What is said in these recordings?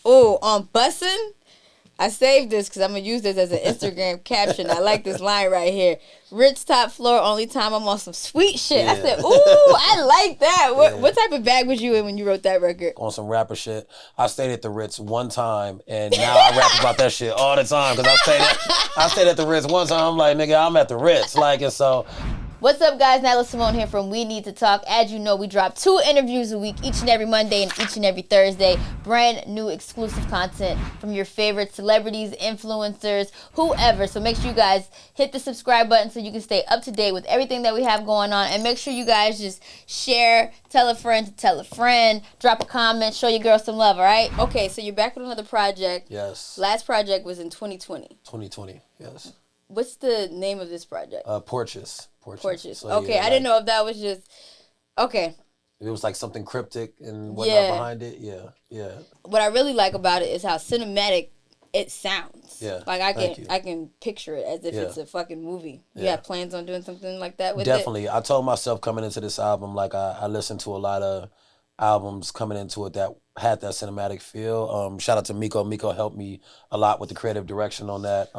Oh, on bussin'? I saved this because I'm going to use this as an Instagram caption. I like this line right here. Ritz top floor, only time I'm on some sweet shit. Yeah. I said, ooh, I like that. What type of bag was you in when you wrote that record? On some rapper shit. I stayed at the Ritz one time, and now I rap about that shit all the time because I stayed at the Ritz one time. I'm like, nigga, I'm at the Ritz. Like, and so... What's up, guys? Nyla Symone here from We Need to Talk. As you know, we drop 2 interviews a week, each and every Monday and each and every Thursday. Brand new exclusive content from your favorite celebrities, influencers, whoever. So make sure you guys hit the subscribe button so you can stay up to date with everything that we have going on. And make sure you guys just share, tell a friend to tell a friend, drop a comment, show your girl some love, all right? Okay, so you're back with another project. Yes. Last project was in 2020. 2020, yes. What's the name of this project? Porches. So, okay, yeah, I didn't know if that was just... Okay. It was like something cryptic and whatnot behind it. Yeah. What I really like about it is how cinematic it sounds. Yeah. Like I can picture it as if it's a fucking movie. You have plans on doing something like that with Definitely. it? I told myself coming into this album, like I listened to a lot of albums coming into it that had that cinematic feel. Shout out to Miko. Miko helped me a lot with the creative direction on that.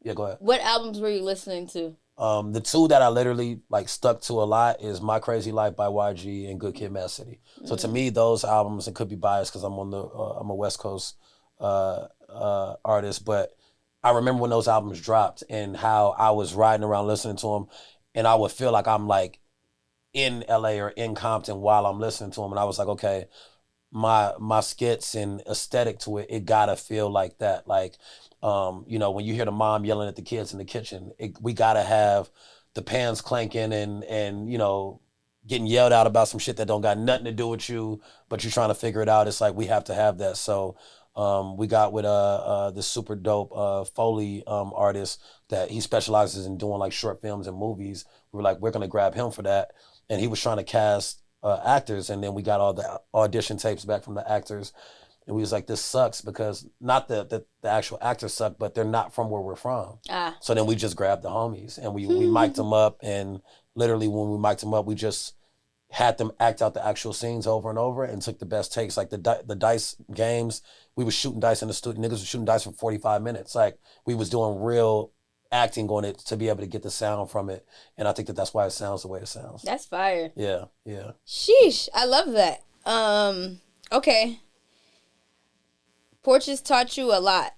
Yeah, go ahead. What albums were you listening to? The 2 that I literally like stuck to a lot is My Crazy Life by YG and Good Kid, Mad City. So to me, those albums, it could be biased because I'm on the I'm a West Coast artist, but I remember when those albums dropped and how I was riding around listening to them, and I would feel like I'm like in LA or in Compton while I'm listening to them, and I was like, okay, my skits and aesthetic to it, it gotta feel like that, like. You know, when you hear the mom yelling at the kids in the kitchen, we gotta have the pans clanking and you know, getting yelled out about some shit that don't got nothing to do with you, but you're trying to figure it out. It's like we have to have that. So we got with this super dope Foley artist that he specializes in doing like short films and movies. We were like, we're gonna grab him for that, and he was trying to cast actors, and then we got all the audition tapes back from the actors. And we was like, this sucks because not the actual actors suck, but they're not from where we're from. So then we just grabbed the homies and we mic'd them up. And literally when we mic'd them up, we just had them act out the actual scenes over and over and took the best takes. Like the dice games, we was shooting dice in the studio. Niggas was shooting dice for 45 minutes. Like we was doing real acting on it to be able to get the sound from it. And I think that's why it sounds the way it sounds. That's fire. Yeah. Sheesh, I love that. Okay. Porches taught you a lot.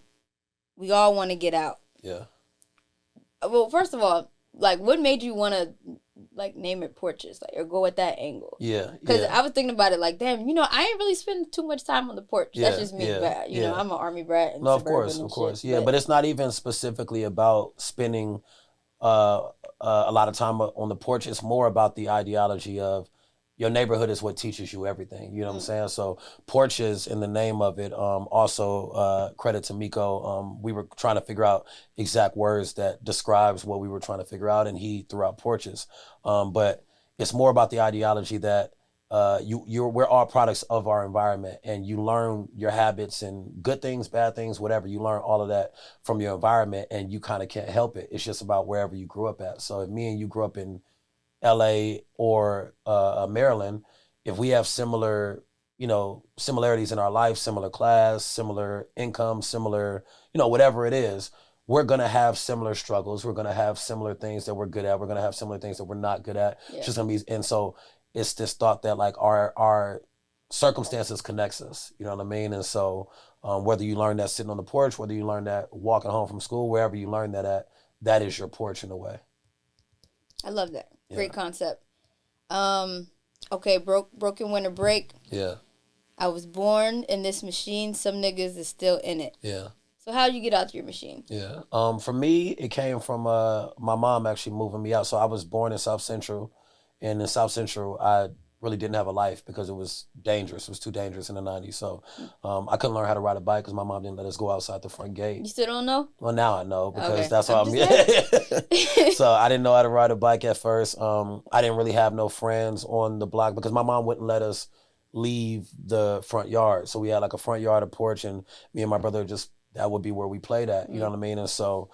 We all want to get out. Yeah. Well, first of all, like, what made you want to, like, name it Porches, like, or go at that angle? Yeah. Because I was thinking about it, like, damn, you know, I ain't really spend too much time on the porch. That's just me. But, you know, I'm an Army brat. And no, of course. Yeah, but it's not even specifically about spending a lot of time on the porch. It's more about the ideology of your neighborhood is what teaches you everything. You know what I'm saying? So Porches, in the name of it, also credit to Miko. We were trying to figure out exact words that describes what we were trying to figure out, and he threw out Porches. But it's more about the ideology that we're all products of our environment, and you learn your habits and good things, bad things, whatever. You learn all of that from your environment, and you kind of can't help it. It's just about wherever you grew up at. So if me and you grew up in LA or Maryland, if we have similar, you know, similarities in our life, similar class, similar income, similar, you know, whatever it is, we're going to have similar struggles. We're going to have similar things that we're good at. We're going to have similar things that we're not good at. Yeah. It's just going to be, and so it's this thought that like our circumstances connects us, you know what I mean? And so whether you learn that sitting on the porch, whether you learn that walking home from school, wherever you learn that at, that is your porch in a way. I love that. Great concept. Okay, broken winter break. Yeah. I was born in this machine. Some niggas is still in it. Yeah. So how'd you get out your machine? Yeah. For me, it came from my mom actually moving me out. So I was born in South Central, and in South Central, I really didn't have a life because it was dangerous. It was too dangerous in the 90s. So I couldn't learn how to ride a bike because my mom didn't let us go outside the front gate. You still don't know? Well, now I know because that's all I'm So I didn't know how to ride a bike at first. I didn't really have no friends on the block because my mom wouldn't let us leave the front yard. So we had like a front yard, a porch, and me and my brother that would be where we played at, you know what I mean? And so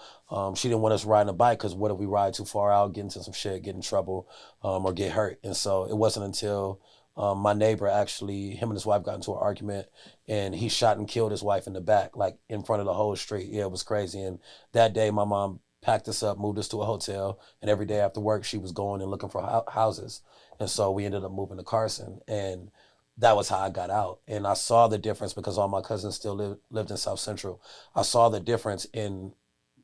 she didn't want us riding a bike because what if we ride too far out, get into some shit, get in trouble, or get hurt? And so it wasn't until My neighbor actually, him and his wife got into an argument, and he shot and killed his wife in the back, like in front of the whole street. Yeah, it was crazy. And that day, my mom packed us up, moved us to a hotel, and every day after work, she was going and looking for houses. And so we ended up moving to Carson, and that was how I got out. And I saw the difference because all my cousins still lived in South Central. I saw the difference in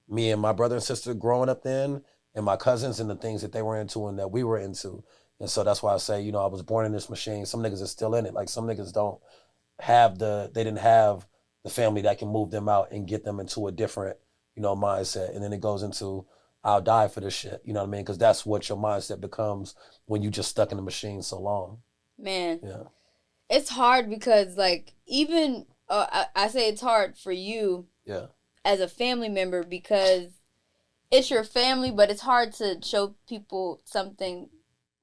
me and my brother and sister growing up then, and my cousins and the things that they were into and that we were into. And so that's why I say, I was born in this machine. Some niggas are still in it. Like some niggas they didn't have the family that can move them out and get them into a different, mindset. And then it goes into, I'll die for this shit. You know what I mean? Because that's what your mindset becomes when you just stuck in the machine so long. Man. Yeah. It's hard because, like, even, I say it's hard for you. Yeah. As a family member because it's your family, but it's hard to show people something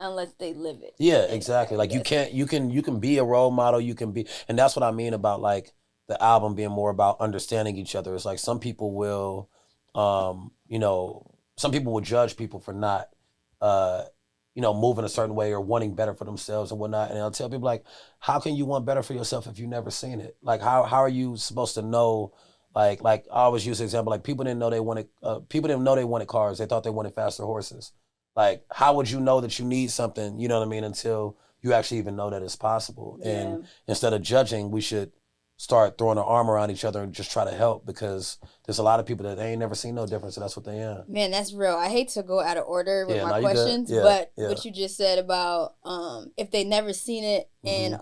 unless they live it. Yeah, exactly. Like you can be a role model, and that's what I mean about like the album being more about understanding each other. It's like some people will some people will judge people for not moving a certain way or wanting better for themselves and whatnot. And I'll tell people like, how can you want better for yourself if you've never seen it? Like how are you supposed to know? Like I always use the example, like people didn't know they wanted cars. They thought they wanted faster horses. Like, how would you know that you need something, you know what I mean, until you actually even know that it's possible. Yeah. And instead of judging, we should start throwing our arm around each other and just try to help, because there's a lot of people that they ain't never seen no difference, so that's what they are. Man, that's real. I hate to go out of order with my questions, but what you just said about if they never seen it and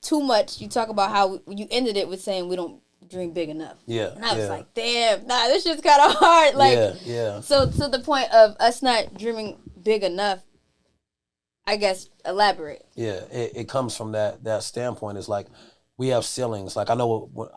too much, you talk about how you ended it with saying we don't dream big enough. Yeah. And I was like, damn, this shit's kind of hard. Like, So to the point of us not dreaming big enough, I guess, elaborate. Yeah, it comes from that standpoint. It's like we have ceilings. Like I know,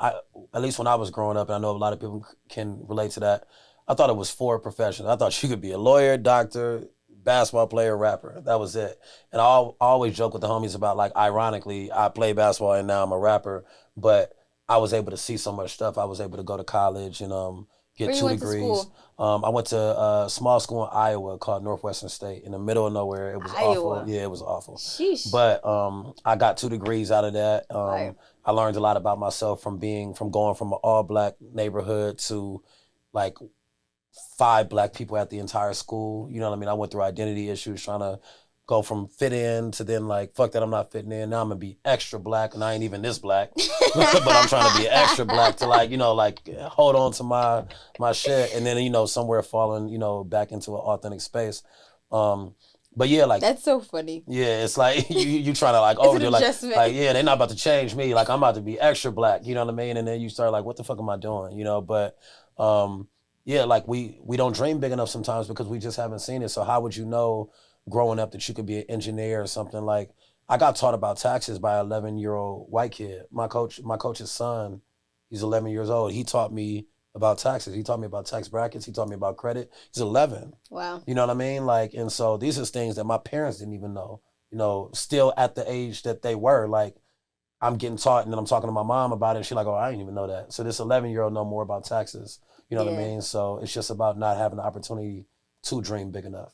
at least when I was growing up, and I know a lot of people can relate to that, I thought it was 4 professions. I thought you could be a lawyer, doctor, basketball player, rapper. That was it. And I always joke with the homies about, like, ironically, I play basketball and now I'm a rapper, but I was able to see so much stuff. I was able to go to college and get 2 degrees. I went to a small school in Iowa called Northwestern State in the middle of nowhere. It was awful. Yeah, it was awful. Sheesh. But I got 2 degrees out of that. I learned a lot about myself from going from an all-black neighborhood to, like, 5 black people at the entire school. You know what I mean? I went through identity issues trying to go from fit in to then like, fuck that, I'm not fitting in. Now I'm gonna be extra black and I ain't even this black. But I'm trying to be extra black to like, hold on to my shit and then, somewhere falling, back into an authentic space. But yeah, like that's so funny. Yeah, it's like you trying to like overdo like yeah, they're not about to change me. Like I'm about to be extra black, you know what I mean? And then you start like, what the fuck am I doing? But yeah, like we don't dream big enough sometimes because we just haven't seen it. So how would you know growing up that you could be an engineer or something? Like I got taught about taxes by an 11-year-old white kid. My coach's son, he's 11 years old. He taught me about taxes. He taught me about tax brackets. He taught me about credit. He's 11. Wow. You know what I mean? Like, and so these are things that my parents didn't even know, still at the age that they were. Like I'm getting taught and then I'm talking to my mom about it. And she's like, oh, I didn't even know that. So this 11-year-old know more about taxes. You know what I mean? So it's just about not having the opportunity to dream big enough.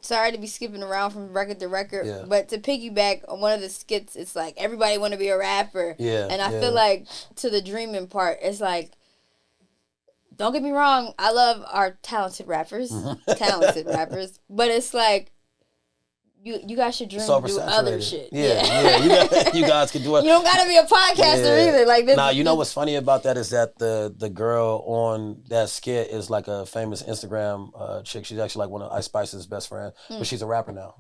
Sorry to be skipping around from record to record, but to piggyback on one of the skits, it's like everybody want to be a rapper. Yeah. And I feel like to the dreaming part, it's like, don't get me wrong, I love our talented rappers, but it's like, you guys should dream do other shit. Yeah. You guys can do it. You don't gotta be a podcaster either. Like this. Nah, you know what's funny about that is that the girl on that skit is like a famous Instagram chick. She's actually like one of Ice Spice's best friends, but she's a rapper now.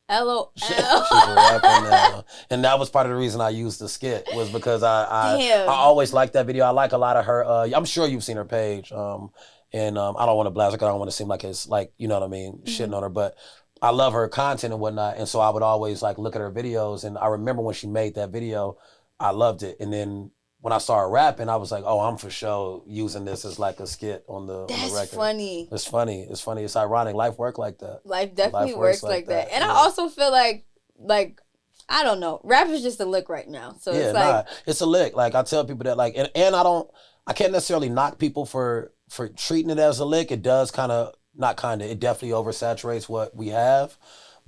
LOL. She's a rapper now, and that was part of the reason I used the skit was because I always liked that video. I like a lot of her. I'm sure you've seen her page. And I don't want to blast her because I don't want to seem like it's like, you know what I mean, shitting on her, but I love her content and whatnot, and so I would always like look at her videos. And I remember when she made that video, I loved it. And then when I started rapping, I was like, "Oh, I'm for sure using this as like a skit on the record." That's funny. It's funny. It's ironic. Life works like that. Life definitely works like that. And I also feel like I don't know, rap is just a lick right now. So it's like it's a lick. Like I tell people that like, and I can't necessarily knock people for treating it as a lick. It does it definitely oversaturates what we have.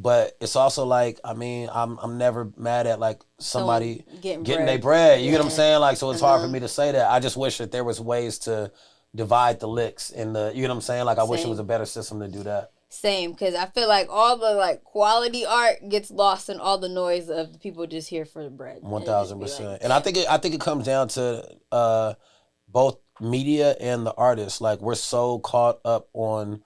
But it's also like, I mean, I'm never mad at like somebody getting their bread. You yeah. get what I'm saying? Like, so it's hard for me to say that. I just wish that there was ways to divide the licks and you know what I'm saying? Like, I wish it was a better system to do that. Same, because I feel like all the like quality art gets lost in all the noise of the people just here for the bread. 1,000%. And I think it comes down to both media and the artists. Like, we're so caught up on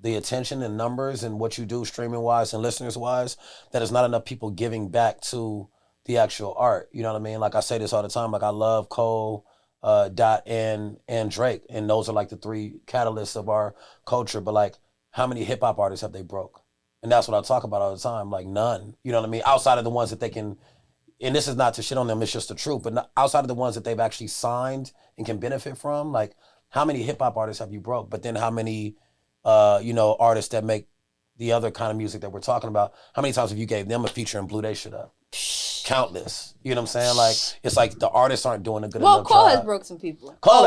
the attention and numbers and what you do streaming wise and listeners wise that there's not enough people giving back to the actual art. You know what I mean? Like, I say this all the time. Like, I love Cole, Dot, and Drake, and those are like the three catalysts of our culture. But like, how many hip hop artists have they broke? And that's what I talk about all the time. Like, none. You know what I mean? Outside of the ones that they can, and this is not to shit on them, it's just the truth. But outside of the ones that they've actually signed and can benefit from, like, how many hip hop artists have you broke? But then how many artists that make the other kind of music that we're talking about, how many times have you gave them a feature and blew their shit up? Countless. You know what I'm saying? Like, it's like the artists aren't doing a good enough job. Cole has broke some people. Cole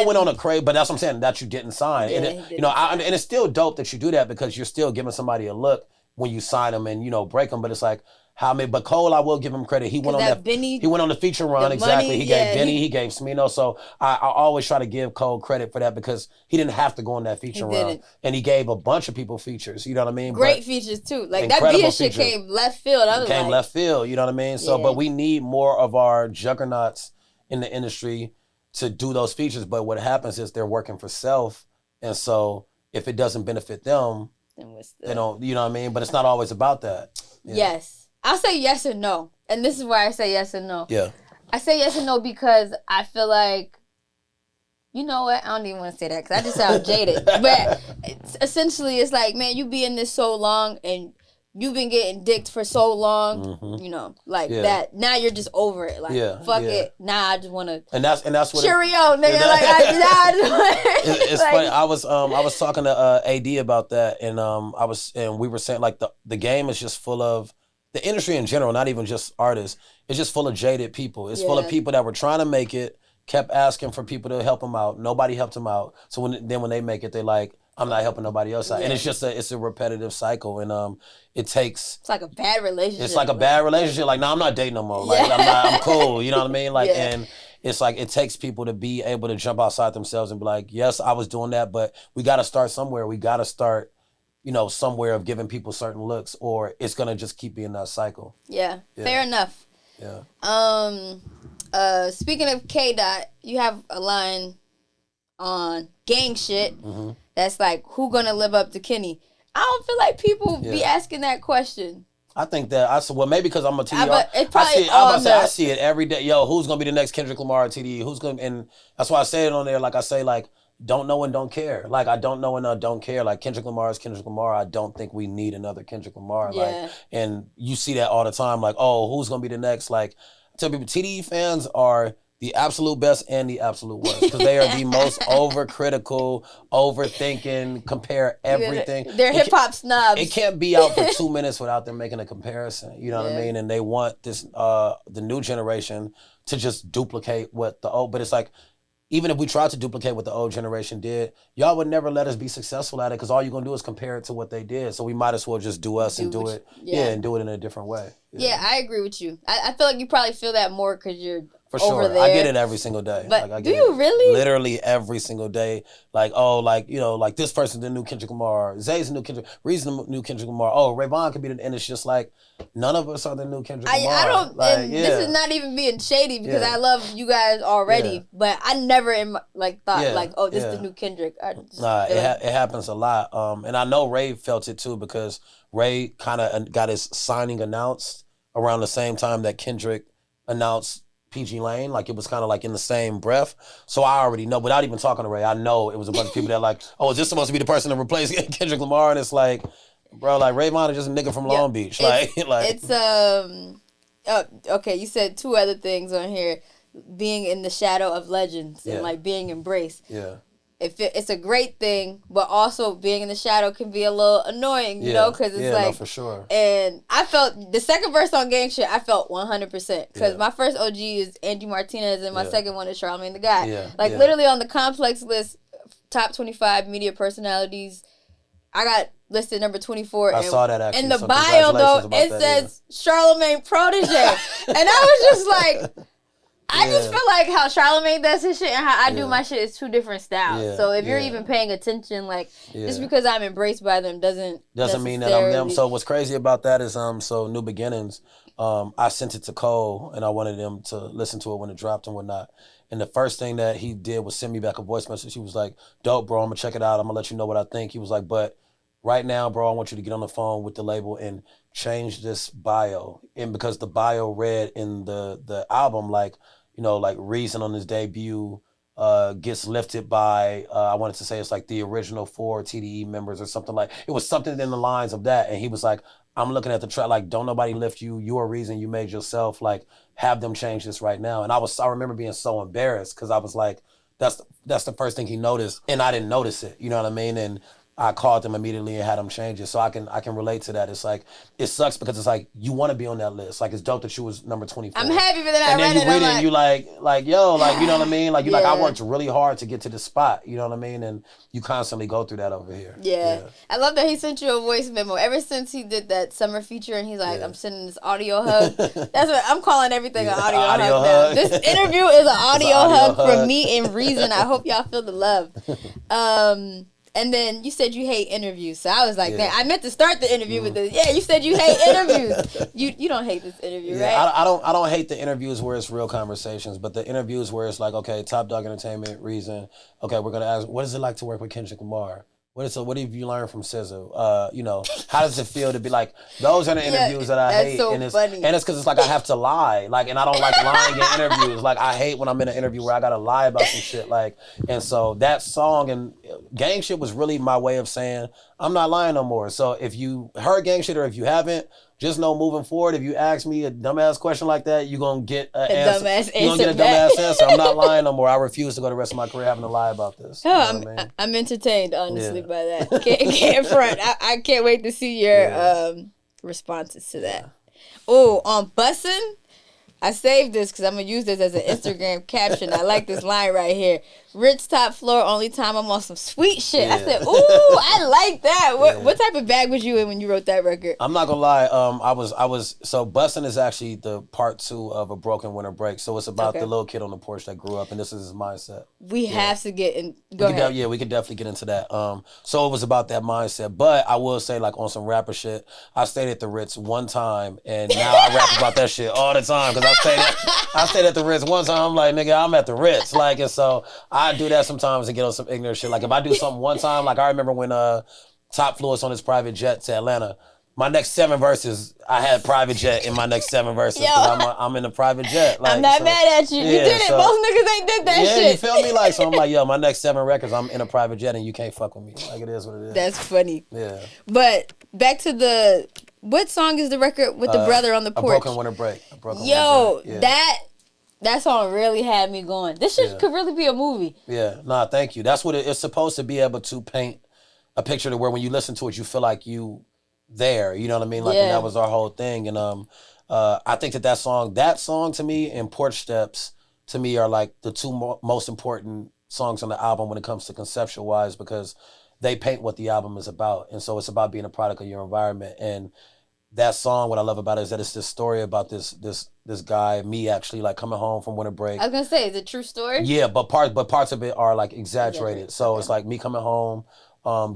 went on a crave, but that's what I'm saying, that you didn't sign. Yeah, and and it's still dope that you do that because you're still giving somebody a look when you sign them and, break them. But it's like, but Cole, I will give him credit. He went on he went on the feature run, exactly. Money, he gave Benny, he gave Symone. So I always try to give Cole credit for that because he didn't have to go on that feature run. And he gave a bunch of people features, you know what I mean? Great features too. Like, that Bia shit came left field. Left field, you know what I mean? So, but we need more of our juggernauts in the industry to do those features. But what happens is they're working for self. And so if it doesn't benefit them, they don't, you know what I mean? But it's not always about that. Yeah. Yes. I'll say yes and no. And this is why I say yes and no. Yeah. I say yes and no because I feel like, you know what? I don't even want to say that because I just sound jaded. But essentially, it's like, man, you be in this so long and you've been getting dicked for so long, that. Now you're just over it. Like, fuck it. Nah, I just want to. And that's what. Cheerio, nigga. It's funny. I was talking to AD about that, and we were saying like the game is just full of. The industry in general, not even just artists, it's just full of jaded people. It's full of people that were trying to make it, kept asking for people to help them out. Nobody helped them out. So when they make it, they like, I'm not helping nobody else out. And it's just a repetitive cycle. And it takes. It's like a bad relationship. It's like a bad relationship. Like, no, I'm not dating no more. Like, I'm cool. You know what I mean? Like, and it's like, it takes people to be able to jump outside themselves and be like, yes, I was doing that, but we got to start somewhere. We got to start, somewhere of giving people certain looks, or it's gonna just keep being that cycle. Yeah. Fair enough. Yeah. Speaking of K-Dot, you have a line on gang shit that's like, who gonna live up to Kenny? I don't feel like people be asking that question. I think that maybe because I'm a TD. I see it every day. Yo, who's gonna be the next Kendrick Lamar or TD? Who's gonna? And that's why I say it on there. Like I say, like, don't know and don't care. Like, I don't know and I don't care. Like, Kendrick Lamar is Kendrick Lamar. I don't think we need another Kendrick Lamar. Yeah. Like, and you see that all the time. Like, oh, who's gonna be the next? Like, I tell people, TDE fans are the absolute best and the absolute worst because they are the most overcritical, overthinking, compare everything. They're hip hop snobs. It can't be out for 2 minutes without them making a comparison. You know what I mean? And they want this the new generation to just duplicate what the old. But it's like, even if we tried to duplicate what the old generation did, y'all would never let us be successful at it because all you're gonna do is compare it to what they did. So we might as well just do us and do it. And do it in a different way. Yeah, I agree with you. I feel like you probably feel that more because you're for sure. over there. I get it every single day. But I do you really? Literally every single day. Like, oh, like, like this person's the new Kendrick Lamar. Zay's the new Kendrick. Reason the new Kendrick Lamar. Oh, Rayvon could be the. And it's just like, none of us are the new Kendrick Lamar. I don't. Like, and this is not even being shady because I love you guys already. But I never thought like, oh, this is the new Kendrick. It happens a lot. And I know Ray felt it too because Ray kind of got his signing announced around the same time that Kendrick announced PG Lane. Like, it was kind of like in the same breath. So I already know, without even talking to Ray, I know it was a bunch of people that like, oh, is this supposed to be the person to replace Kendrick Lamar? And it's like, bro, like, Rayvon is just a nigga from Long Beach. It's okay, you said two other things on here. Being in the shadow of legends and like being embraced. Yeah. It's a great thing, but also being in the shadow can be a little annoying, you know, because it's like, no, for sure. And I felt the second verse on Gang Shit, I felt 100% because my first OG is Angie Martinez and my second one is Charlamagne the God. Literally on the Complex list, top 25 media personalities, I got listed number 24. I saw that actually. In the so bio, though, congratulations about it that, says Charlemagne protege. And I was just like, I Yeah. just feel like how Charlemagne does his shit and how I do Yeah. my shit is two different styles. Yeah. So if you're Yeah. even paying attention, like, Yeah. just because I'm embraced by them doesn't mean that I'm them. So what's crazy about that is so New Beginnings, I sent it to Cole and I wanted him to listen to it when it dropped and whatnot. And the first thing that he did was send me back a voice message. He was like, "Dope, bro. I'm gonna check it out. I'm gonna let you know what I think." He was like, "But right now, bro, I want you to get on the phone with the label and change this bio." And because the bio read in the album, like, like Reason on his debut gets lifted by I wanted to say it's like the original 4 TDE members or something, like it was something in the lines of that. And he was like, "I'm looking at the track, like, don't nobody lift you. You're a reason, you made yourself, like, have them change this right now." And I remember being so embarrassed because I was like, that's the first thing he noticed and I didn't notice it. You know what I mean? And I called him immediately and had him change it. So I can relate to that. It's like, it sucks because it's like, you want to be on that list. Like, it's dope that you was number 24. I'm happy, but then and I then read you read it I'm and you like, yo, like, you know what I mean? Like, you like, I Yeah. worked really hard to get to this spot. You know what I mean? And you constantly go through that over here. Yeah. I love that he sent you a voice memo. Ever since he did that summer feature and he's like, Yeah. I'm sending this audio hug. That's what I'm calling everything an audio, Audio hug, hug. now. This interview is an audio, audio hug hug. from me and Reason. I hope y'all feel the love. And then you said you hate interviews. So I was like, Yeah. man, I meant to start the interview with this. Yeah, you said you hate interviews. You don't hate this interview, Yeah, right? I don't hate the interviews where it's real conversations, but the interviews where it's like, okay, Top Dog Entertainment, Reason. Okay, we're gonna ask, what is it like to work with Kendrick Lamar? What have you learned from SZA? How does it feel to be like? Those are the interviews that I that's hate, so and it's funny. and it's because it's like I have to lie, like, and I don't like lying in interviews. Like, I hate when I'm in an interview where I gotta lie about some shit, like. And so that song and gang shit was really my way of saying I'm not lying no more. So if you heard gang shit or if you haven't, just know moving forward, if you ask me a dumbass question like that, you're going to get an answer. You're going to get a dumbass answer. I'm not lying no more. I refuse to go the rest of my career having to lie about this. You know what I mean? I'm entertained, honestly, by that. Can't front. I can't wait to see your responses to that. Oh, on Bussin', I saved this because I'm going to use this as an Instagram caption. I like this line right here. Rich top floor, only time I'm on some sweet shit. Yeah. I said, ooh, I like that. What type of bag was you in when you wrote that record? I'm not gonna lie. So Bussin' is actually the part 2 of A Broken Winter Break. So it's about the little kid on the porch that grew up, and this is his mindset. We have to get in. Go ahead. We could definitely get into that. So it was about that mindset. But I will say, like, on some rapper shit, I stayed at the Ritz one time, and now I rap about that shit all the time because I stayed at the Ritz one time. I'm like, nigga, I'm at the Ritz, like, and so I do that sometimes and get on some ignorant shit. Like, if I do something one time, like, I remember when Top flew us on his private jet to Atlanta. My next 7 verses, I had private jet in my next 7 verses. I'm in a private jet. Like, I'm not mad at you. You did it. Most niggas ain't did that shit. Yeah, you feel me? Like, so I'm like, yo, my next 7 records, I'm in a private jet and you can't fuck with me. Like, it is what it is. That's funny. Yeah. But back to what song is the record with the brother on the porch? A Broken Winter Break. That song really had me going. This shit could really be a movie. Yeah, nah, thank you. That's what it's supposed to be, able to paint a picture to where when you listen to it, you feel like you there. You know what I mean? Like, and that was our whole thing. And I think that song to me and Porch Steps to me are like the 2 most important songs on the album when it comes to conceptual wise, because they paint what the album is about. And so it's about being a product of your environment. And that song, what I love about it is that it's this story about this guy, me actually, like, coming home from winter break. I was gonna say, is it a true story? Yeah, but parts of it are like exaggerated. So it's like me coming home,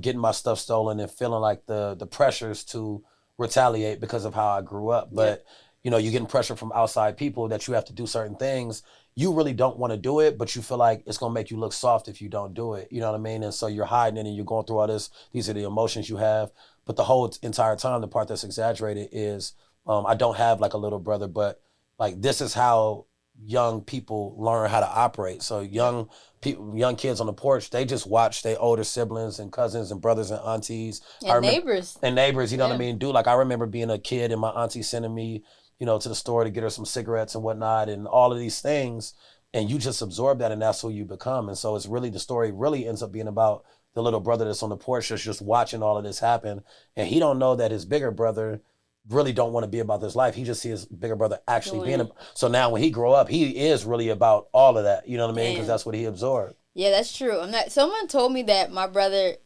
getting my stuff stolen and feeling like the pressures to retaliate because of how I grew up. But you're getting pressure from outside people that you have to do certain things. You really don't want to do it, but you feel like it's gonna make you look soft if you don't do it. You know what I mean? And so you're hiding it and you're going through all this. These are the emotions you have. But the whole entire time, the part that's exaggerated is I don't have like a little brother, but like, this is how young people learn how to operate. So young kids on the porch, they just watch their older siblings and cousins and brothers and aunties. And neighbors. You know what I mean? Dude, like, I remember being a kid and my auntie sending me, to the store to get her some cigarettes and whatnot and all of these things. And you just absorb that and that's who you become. And so it's really, the story really ends up being about the little brother that's on the porch that's just watching all of this happen. And he don't know that his bigger brother really don't want to be about this life. He just sees his bigger brother actually being so now when he grow up, he is really about all of that. You know what I mean? Because that's what he absorbed. Yeah, that's true. Someone told me that my brother,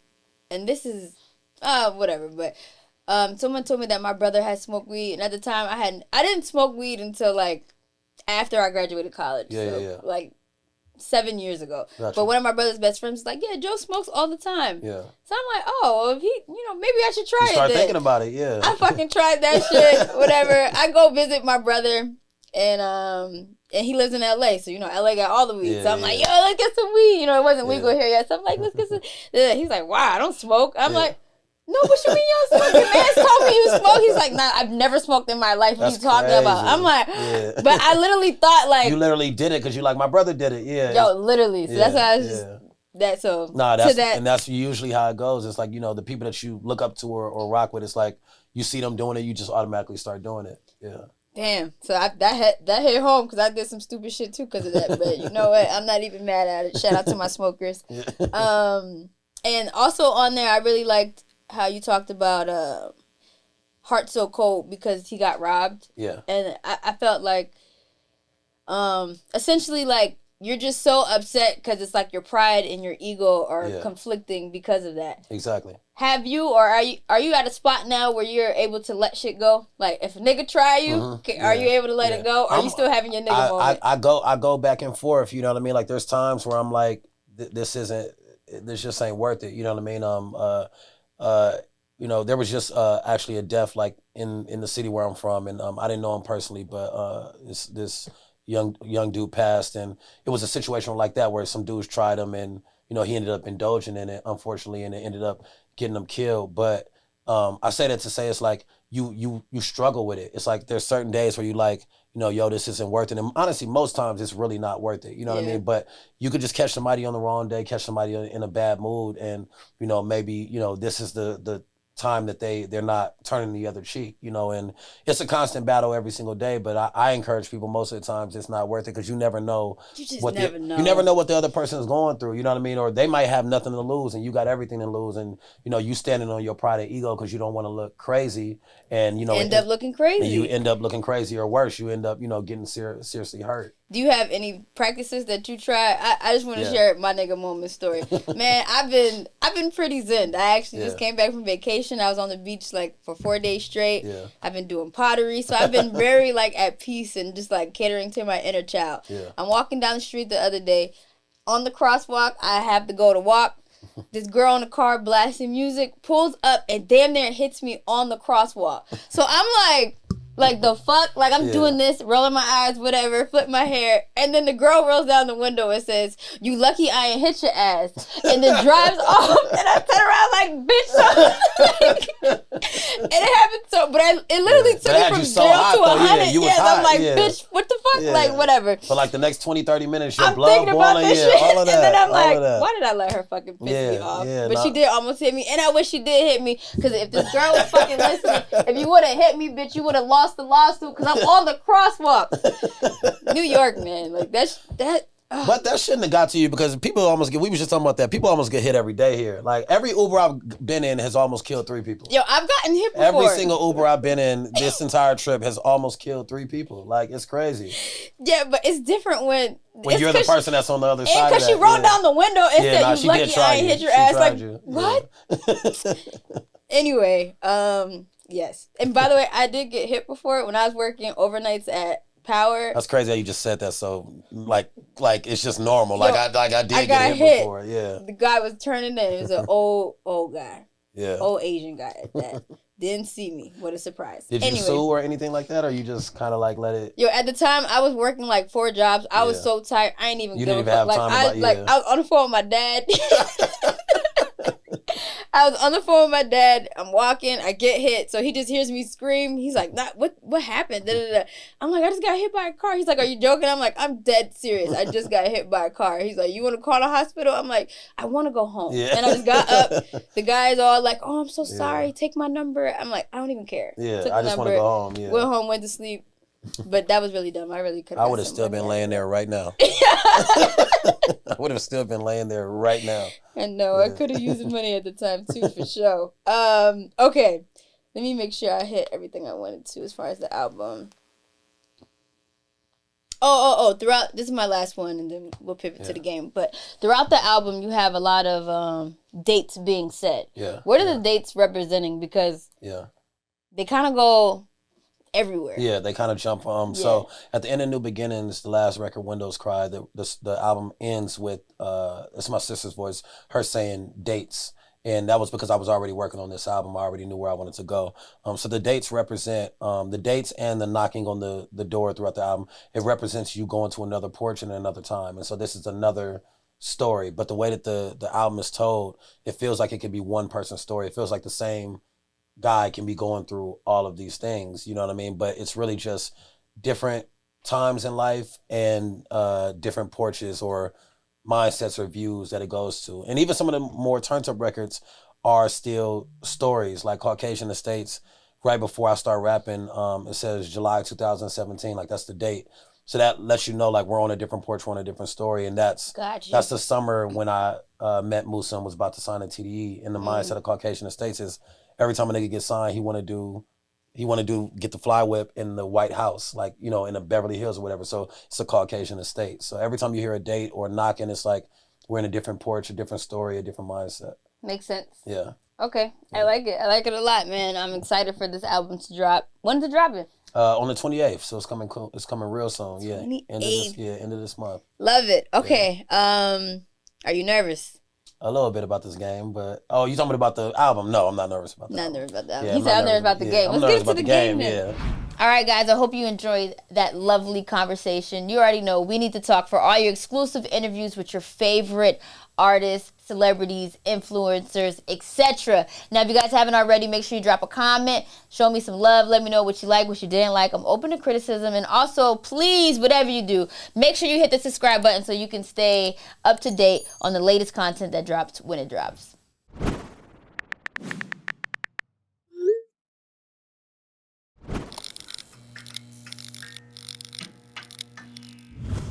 and this is Whatever. But someone told me that my brother had smoked weed, and at the time I didn't smoke weed until like after I graduated college. Yeah. Like 7 years ago. Gotcha. But one of my brother's best friends was like, yeah, Joe smokes all the time. Yeah. So I'm like, oh, well, if he, maybe I should try it. Start then. thinking about it. Yeah. I fucking tried that shit. Whatever. I go visit my brother, and he lives in LA, so LA got all the weed. Yeah, so I'm like, yo, let's get some weed. It wasn't legal here yet. So I'm like, let's get some. He's like, wow, I don't smoke. I'm like, no, what you mean you don't smoke? Your man told me you smoke. He's like, nah, I've never smoked in my life. What are you talking about? I'm like, but I literally thought like you literally did it because you like my brother did it. Yeah. Yo, literally. So that's why I was just that. So and that's usually how it goes. It's like the people that you look up to or rock with. It's like you see them doing it, you just automatically start doing it. Yeah. Damn. So that hit home because I did some stupid shit too because of that. But you know what? I'm not even mad at it. Shout out to my smokers. And also on there, I really liked how you talked about Heart So Cold because he got robbed. Yeah. And I felt like essentially like you're just so upset because it's like your pride and your ego are conflicting because of that. Exactly. Have you or are you at a spot now where you're able to let shit go? Like if a nigga try you, are you able to let it go? Or are you still having your nigga moment? I go back and forth, you know what I mean? Like there's times where I'm like, this just ain't worth it, you know what I mean? There was just actually a death like in the city where I'm from, and I didn't know him personally, but this young dude passed, and it was a situation like that where some dudes tried him, and he ended up indulging in it, unfortunately, and it ended up getting him killed. But I say that to say it's like you struggle with it. It's like there's certain days where you like, yo, this isn't worth it. And honestly, most times it's really not worth it. You know what I mean? But you could just catch somebody on the wrong day, catch somebody in a bad mood, and maybe this is the time that they're not turning the other cheek, and it's a constant battle every single day. But I encourage people most of the times it's not worth it because you never know. You never know what the other person is going through. You know what I mean? Or they might have nothing to lose and you got everything to lose, and you standing on your pride and ego because you don't want to look crazy, and end up looking crazy. And you end up looking crazy, or worse, you end up getting seriously hurt. Do you have any practices that you try? I just want to share my nigga moment story. Man, I've been pretty zen. I actually just came back from vacation. I was on the beach like for 4 days straight. Yeah. I've been doing pottery. So I've been very like at peace and just like catering to my inner child. Yeah. I'm walking down the street the other day. On the crosswalk, I have to go to walk. This girl in the car blasting music pulls up and damn near hits me on the crosswalk. So I'm like the fuck? Like I'm doing this, rolling my eyes, whatever, flip my hair. And then the girl rolls down the window and says, "You lucky I ain't hit your ass." And then drives off. And I turn around like, bitch. And it happened so, but it literally took me from 0 to 100. I'm like, bitch, what the fuck? Like, whatever. For like the next 20, 30 minutes, your blood boiling. All of that. And then I'm like, why did I let her fucking piss me off? But she did almost hit me. And I wish she did hit me. Because if this girl was fucking listening, if you would have hit me, bitch, you would have lost the lawsuit because I'm on the crosswalk. New York, man. Like, that. But that shouldn't have got to you because people almost we was just talking about that. People almost get hit every day here. Like every Uber I've been in has almost killed 3 people. Yo, I've gotten hit before. Every single Uber I've been in this entire trip has almost killed 3 people. Like it's crazy. Yeah, but it's different when you're the person that's on the other side. Because she rolled down the window and said, "You lucky I ain't hit your ass." Like what? Anyway, yes. And by the way, I did get hit before when I was working overnights at Power. That's crazy how you just said that. So like it's just normal. Yo, I did get hit before. Yeah. The guy was turning in. It was an old guy. Yeah. Old Asian guy at that. Didn't see me. What a surprise. Did you sue or anything like that, or you just kind of like let it? Yo, at the time I was working like 4 jobs. I was so tired. I ain't even. You didn't even have time. I was on the phone with my dad. I was on the phone with my dad. I'm walking. I get hit. So he just hears me scream. He's like, what happened? Da, da, da. I'm like, I just got hit by a car. He's like, are you joking? I'm like, I'm dead serious. I just got hit by a car. He's like, you want to call the hospital? I'm like, I want to go home. Yeah. And I just got up. The guy's all like, oh, I'm so sorry. Take my number. I'm like, I don't even care. Yeah, I just want to go home. Yeah. Went home, went to sleep. But that was really dumb. I really could have. I would have still been laying there right now. I would have still been laying there right now. I know. I could have used the money at the time too, for sure. Okay. Let me make sure I hit everything I wanted to as far as the album. Throughout, this is my last one, and then we'll pivot to the game. But throughout the album, you have a lot of dates being set. Yeah. What are the dates representing? Because they kind of go everywhere. Yeah, they kind of jump. So at the end of New Beginnings, the last record, Windows Cry, the album ends with it's my sister's voice, her saying dates. And that was because I was already working on this album. I already knew where I wanted to go. So the dates represent the dates and the knocking on the door throughout the album. It represents you going to another porch and another time. And so this is another story. But the way that the album is told, it feels like it could be one person's story. It feels like the same guy can be going through all of these things. You know what I mean? But it's really just different times in life and different porches or mindsets or views that it goes to. And even some of the more turned up records are still stories, like Caucasian Estates. Right before I start rapping, it says July 2017, like that's the date. So that lets you know, like, we're on a different porch, we're on a different story. And that's the summer when I met Musa and was about to sign a TDE. And the mindset of Caucasian Estates is every time a nigga gets signed, he want to get the fly whip in the White House, like, you know, in the Beverly Hills or whatever. So it's a Caucasian estate. So every time you hear a date or knocking, it's like we're in a different porch, a different story, a different mindset. Makes sense. Yeah. Okay. Yeah. I like it. I like it a lot, man. I'm excited for this album to drop. When's it dropping? On the 28th. So it's coming cool. It's coming real soon. 28th. End of this month. Love it. Okay. Yeah. Are you nervous? A little bit about this game, but you talking about the album? No, I'm not nervous about that. Not nervous about the album. He said I'm nervous about the game. Let's get into the game. Yeah. All right, guys. I hope you enjoyed that lovely conversation. You already know we need to talk for all your exclusive interviews with your favorite artists, celebrities, influencers, etc. Now, if you guys haven't already, make sure you drop a comment. Show me some love. Let me know what you like, what you didn't like. I'm open to criticism. And also, please, whatever you do, make sure you hit the subscribe button so you can stay up to date on the latest content that drops when it drops.